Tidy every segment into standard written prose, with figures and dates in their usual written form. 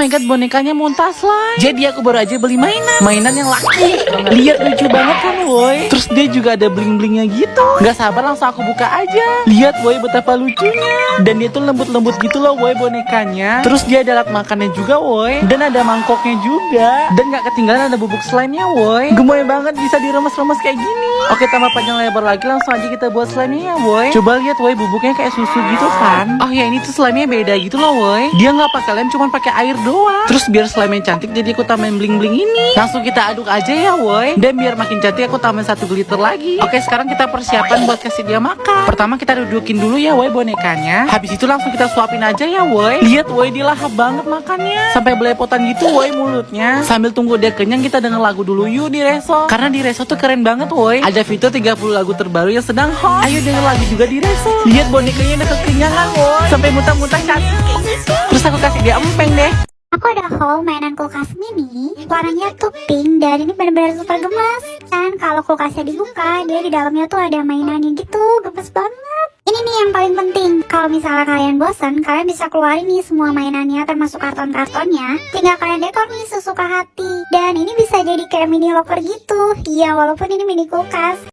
Oh my god, bonekanya muntah slime. Jadi aku baru aja beli mainan yang laki. Lihat lucu banget kan woi. Terus dia juga ada bling-blingnya gitu. Gak sabar langsung aku buka aja. Lihat woi betapa lucunya. Dan dia tuh lembut-lembut gitu loh woi bonekanya. Terus dia ada alat makannya juga woi. Dan ada mangkoknya juga. Dan gak ketinggalan ada bubuk slime-nya woi. Gemoy banget bisa diremes-remes kayak gini. Oke, tambah panjang lebar lagi langsung aja kita buat slime-nya ya woi. Coba lihat woi, bubuknya kayak susu gitu kan. Oh ya, ini tuh slime-nya beda gitu loh woi. Dia gak pakai lem, cuman pakai air doang. Terus biar slime-nya cantik jadi aku tambahin bling-bling ini. Langsung kita aduk aja ya woi. Dan biar makin cantik aku tambahin 1 glitter lagi. Oke, sekarang kita persiapan buat kasih dia makan. Pertama kita dudukin dulu ya woi bonekanya. Habis itu langsung kita suapin aja ya woi. Lihat woi, dia lahap banget makannya. Sampai belepotan gitu woi mulutnya. Sambil tunggu dia kenyang kita denger lagu dulu yuk di Reso. Karena di Reso tuh keren banget woi. Ada fitur 30 lagu terbaru yang sedang hot. Ayo denger lagu juga di Reso. Lihat bonekanya udah kekenyangan woi. Sampai muntah-muntah cantik kayak gitu. Terus aku kasih dia empeng deh. Aku ada haul mainan kulkas mini, warnanya tuh pink dan ini benar-benar super gemes. Dan kalau kulkasnya dibuka, dia di dalamnya tuh ada mainannya gitu, gemes banget. Ini nih yang paling penting, kalau misalnya kalian bosan, kalian bisa keluarin nih semua mainannya termasuk karton-kartonnya. Tinggal kalian dekor nih sesuka hati. Dan ini bisa jadi kayak mini locker gitu. Iya, walaupun ini mini kulkas.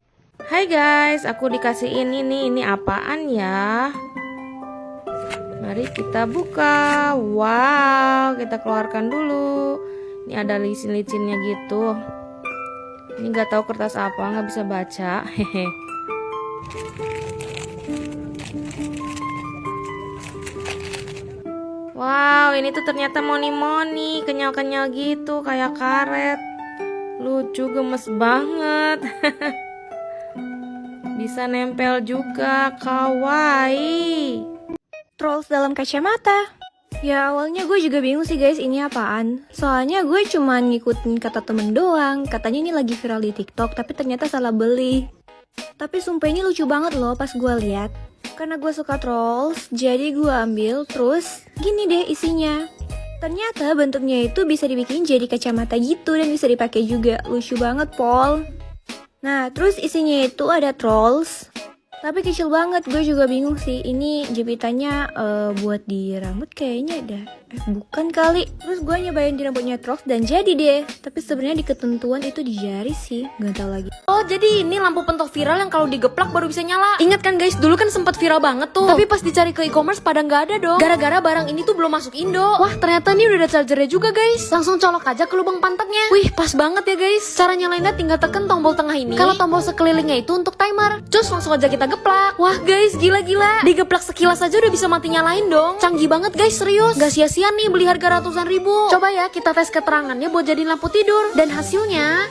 Hai guys, aku dikasih ini apaan ya? Mari kita buka. Wow, kita keluarkan dulu. Ini ada licin-licinnya gitu. Ini nggak tahu kertas apa, nggak bisa baca. Hehe. Wow, ini tuh ternyata moni-moni, kenyal-kenyal gitu, kayak karet. Lucu, gemes banget. Bisa nempel juga, kawaii. Trolls dalam kacamata. Ya awalnya gue juga bingung sih guys, ini apaan. Soalnya gue cuma ngikutin kata temen doang. Katanya ini lagi viral di TikTok, tapi ternyata salah beli. Tapi sumpah ini lucu banget loh pas gue lihat. Karena gue suka trolls, jadi gue ambil. Terus gini deh isinya. Ternyata bentuknya itu bisa dibikin jadi kacamata gitu dan bisa dipakai juga. Lucu banget Pol. Nah terus isinya itu ada trolls. Tapi kecil banget, gue juga bingung sih. Ini jepitannya buat di rambut kayaknya ada. Bukan kali. Terus gue nyobain di rambutnya Trolls dan jadi deh. Tapi sebenarnya di ketentuan itu di jari sih, nggak tahu lagi. Oh jadi ini lampu pentok viral yang kalau digeplak baru bisa nyala. Ingat kan guys, dulu kan sempat viral banget tuh. Tapi pas dicari ke e-commerce pada nggak ada dong. Gara-gara barang ini tuh belum masuk Indo. Wah ternyata ini udah ada chargernya juga guys. Langsung colok aja ke lubang pantatnya. Wih pas banget ya guys. Cara nyalainnya tinggal tekan tombol tengah ini. Kalau tombol sekelilingnya itu untuk timer. Cus langsung aja kita geplak. Wah guys gila-gila. Digeplak sekilas aja udah bisa mati nyalain dong. Canggih banget guys, serius. Gak sia-sia nih beli harga ratusan ribu. Coba ya kita tes keterangannya buat jadiin lampu tidur. Dan hasilnya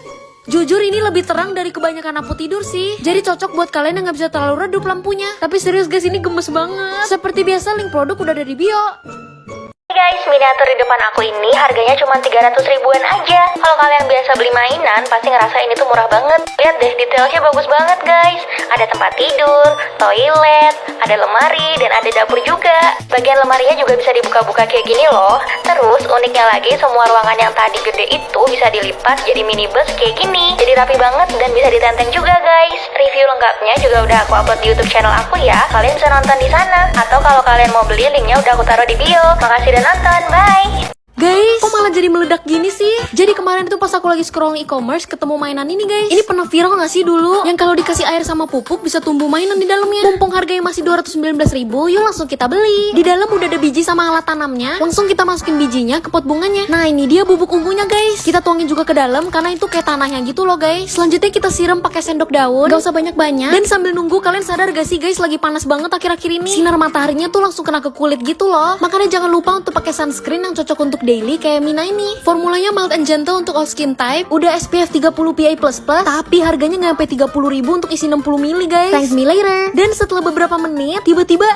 jujur ini lebih terang dari kebanyakan lampu tidur sih. Jadi cocok buat kalian yang gak bisa terlalu redup lampunya. Tapi serius guys, ini gemes banget. Seperti biasa link produk udah ada di bio. Guys, miniatur di depan aku ini harganya cuma 300 ribuan aja. Kalau kalian biasa beli mainan, pasti ngerasa ini tuh murah banget. Lihat deh, detailnya bagus banget guys. Ada tempat tidur, toilet, ada lemari, dan ada dapur juga. Bagian lemarinya juga bisa dibuka-buka kayak gini loh. Terus uniknya lagi, semua ruangan yang tadi gede itu bisa dilipat jadi minibus kayak gini. Jadi rapi banget dan bisa ditenteng juga guys. Review lengkapnya juga udah aku upload di YouTube channel aku ya. Kalian bisa nonton di sana. Atau kalau kalian mau beli, linknya udah aku taruh di bio. Makasih dan nonton, bye! Guys, kok malah jadi meledak gini sih? Jadi kemarin itu pas aku lagi scrolling e-commerce ketemu mainan ini guys. Ini pernah viral gak sih dulu? Yang kalau dikasih air sama pupuk bisa tumbuh mainan di dalamnya. Mumpung harganya masih 219 ribu, yuk langsung kita beli. Di dalam udah ada biji sama alat tanamnya. Langsung kita masukin bijinya ke pot bunganya. Nah ini dia bubuk ungunya guys. Kita tuangin juga ke dalam karena itu kayak tanahnya gitu loh guys. Selanjutnya kita siram pakai sendok daun. Gak usah banyak-banyak. Dan sambil nunggu, kalian sadar gak sih guys, lagi panas banget akhir-akhir ini. Sinar mataharinya tuh langsung kena ke kulit gitu loh. Makanya jangan lupa untuk pakai sunscreen yang cocok untuk daily kayak Mina ini. Formulanya mild and gentle untuk all skin type. Udah SPF 30 PA++, tapi harganya nggak sampai 30 ribu untuk isi 60 ml guys. Thanks me later. Dan setelah beberapa menit, tiba-tiba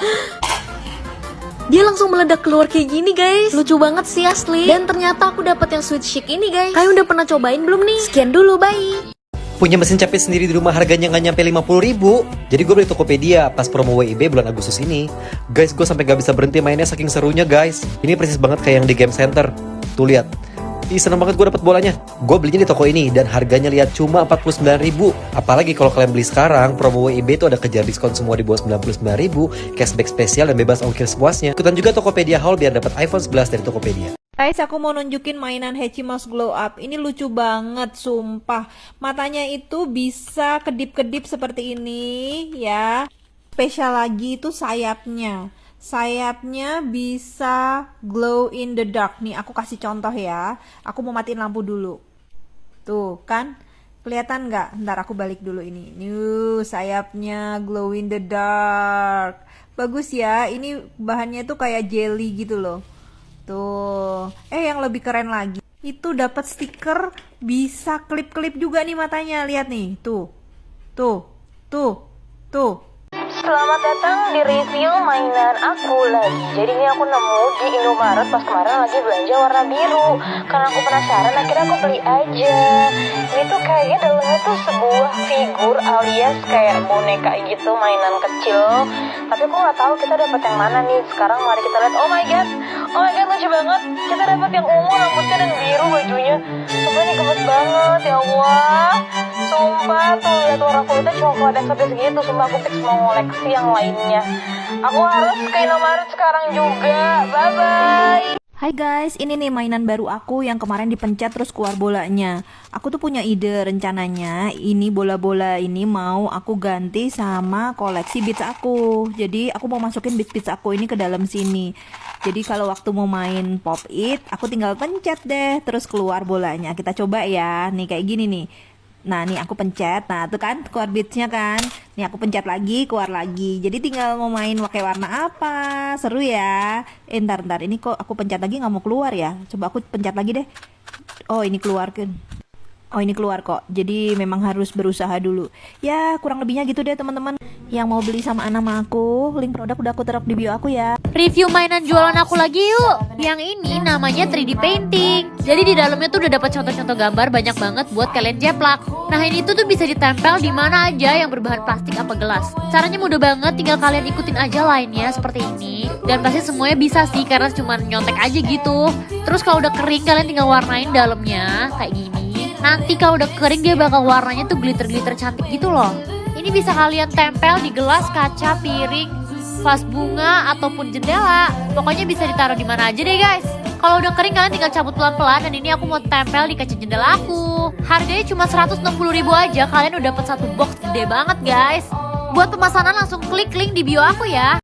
dia langsung meledak keluar kayak gini guys. Lucu banget sih asli. Dan ternyata aku dapat yang sweet chic ini guys. Kalian udah pernah cobain belum nih? Sekian dulu, bye. Punya mesin capit sendiri di rumah harganya nggak nyampe 50 ribu. Jadi gue beli Tokopedia pas promo WIB bulan Agustus ini. Guys, gue sampai gak bisa berhenti mainnya saking serunya guys. Ini persis banget kayak yang di Game Center. Tuh lihat. Ih seneng banget gue dapet bolanya. Gue belinya di toko ini dan harganya lihat cuma 49 ribu. Apalagi kalau kalian beli sekarang, promo WIB itu ada kejar diskon semua di bawah 99 ribu, cashback spesial dan bebas ongkir sepuasnya. Ikutan juga Tokopedia Haul biar dapat iPhone 11 dari Tokopedia. Guys, aku mau nunjukin mainan Hatchimals Glow Up. Ini lucu banget, sumpah. Matanya itu bisa kedip-kedip seperti ini ya. Spesial lagi itu sayapnya. Sayapnya bisa glow in the dark. Nih, aku kasih contoh ya. Aku mau matiin lampu dulu. Tuh, kan? Kelihatan nggak? Ntar aku balik dulu ini. Nih, sayapnya glow in the dark. Bagus ya. Ini bahannya tuh kayak jelly gitu loh. Tuh, yang lebih keren lagi, itu dapat stiker, bisa klip-klip juga nih matanya, lihat nih, tuh, tuh, tuh, tuh. Selamat datang di review mainan aku lagi. Jadi ini aku nemu di Indomaret pas kemarin lagi belanja warna biru. Karena aku penasaran, akhirnya aku beli aja. Ini tuh kayaknya dalamnya tuh sebuah figur alias kayak boneka gitu, mainan kecil. Tapi aku nggak tahu kita dapat yang mana nih. Sekarang mari kita lihat. Oh my god, lucu banget. Kita dapat yang ungu rambutnya dan biru bajunya. Sumpah ini gemes banget, ya Allah. Sumpah tuh lihat warna kulitnya coklat eksotis gitu. Sumpah aku fix mau ngoleksi yang lainnya. Aku harus ke Indomaret sekarang juga. Bye bye. Hai guys, ini nih mainan baru aku yang kemarin dipencet terus keluar bolanya. Aku tuh punya ide, rencananya ini bola-bola ini mau aku ganti sama koleksi beats aku. Jadi aku mau masukin beats aku ini ke dalam sini. Jadi kalau waktu mau main Pop It, aku tinggal pencet deh terus keluar bolanya. Kita coba ya, nih kayak gini nih. Nah nih aku pencet, nah tuh kan keluar beatsnya kan. Nih aku pencet lagi, keluar lagi. Jadi tinggal mau main pakai warna apa. Seru ya. Ntar ini kok aku pencet lagi nggak mau keluar ya. Coba aku pencet lagi deh. Oh ini keluarkan. Oh ini keluar kok. Jadi memang harus berusaha dulu. Ya kurang lebihnya gitu deh teman-teman. Yang mau beli sama nama aku, link produk udah aku taruh di bio aku ya. Review mainan jualan aku lagi yuk. Yang ini namanya 3D painting. Jadi di dalamnya tuh udah dapat contoh-contoh gambar banyak banget buat kalian jeplak. Nah ini tuh bisa ditempel di mana aja yang berbahan plastik apa gelas. Caranya mudah banget, tinggal kalian ikutin aja lainnya seperti ini. Dan pasti semuanya bisa sih karena cuma nyontek aja gitu. Terus kalau udah kering kalian tinggal warnain dalamnya kayak gini. Nanti kalau udah kering dia bakal warnanya tuh glitter-glitter cantik gitu loh. Ini bisa kalian tempel di gelas, kaca, piring, vas bunga, ataupun jendela. Pokoknya bisa ditaruh di mana aja deh guys. Kalau udah kering kalian tinggal cabut pelan-pelan. Dan ini aku mau tempel di kaca jendela aku. Harganya cuma 160.000 aja. Kalian udah dapat satu box gede banget guys. Buat pemesanan langsung klik link di bio aku ya.